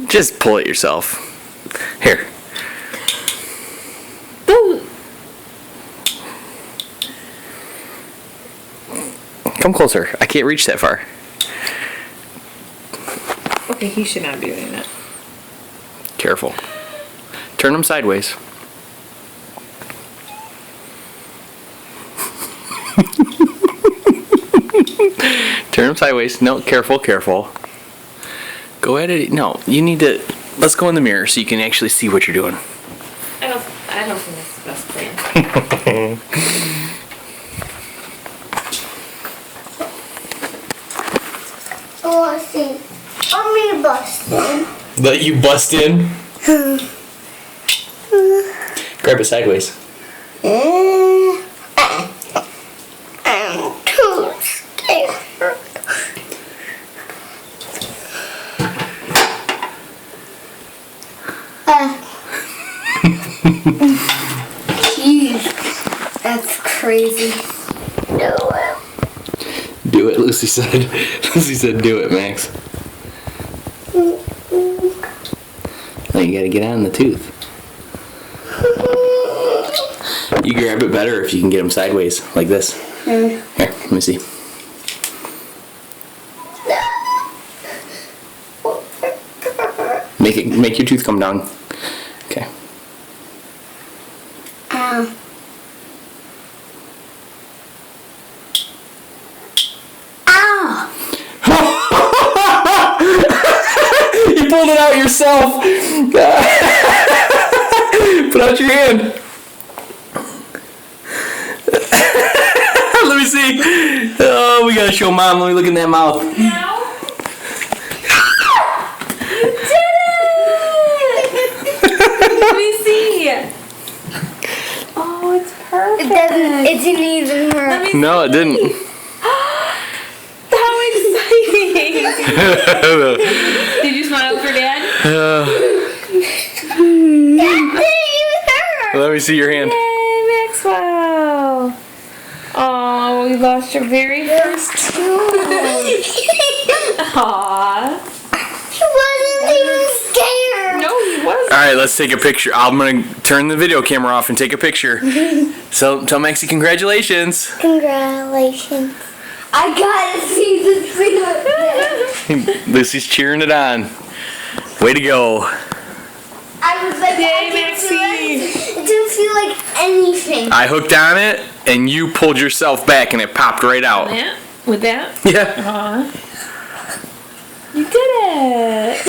Just pull it yourself. Here. Come closer. I can't reach that far. Okay, he should not be doing that. Careful. Turn them sideways. Turn them sideways. No, careful, careful. Go at it. No, you need to. Let's go in the mirror so you can actually see what you're doing. I don't think that's the best plan. Oh, I see. I'm gonna bust in. Let you bust in? Grab it sideways. I'm too scared. Jeez, that's crazy. No. Do it, Lucy said. Lucy said, do it, Max. Oh, you gotta get on the tooth. You grab it better if you can get them sideways, like this. Here, let me see. Make your tooth come down. Okay. Ow. Ow! You pulled it out yourself. Put out your hand. Let me see. Oh, we gotta show Mom. Let me look in that mouth. Now? You did it! Let me see. Oh, it's perfect. It didn't even hurt. Let me see. No, it didn't. How exciting! Did you smile for Dad? That didn't even hurt. Let me see your hand. Yay, Maxwell! Oh, we lost your very first tooth. Aww. He wasn't even scared. No, he wasn't. All right, let's take a picture. I'm gonna turn the video camera off and take a picture. So tell Maxie congratulations. Congratulations. I gotta see this video. Lucy's cheering it on. Way to go. I was like, Yay, I didn't feel Maxie. it didn't feel like anything. I hooked on it and you pulled yourself back and it popped right out. Yeah, with that? Yeah. Aww.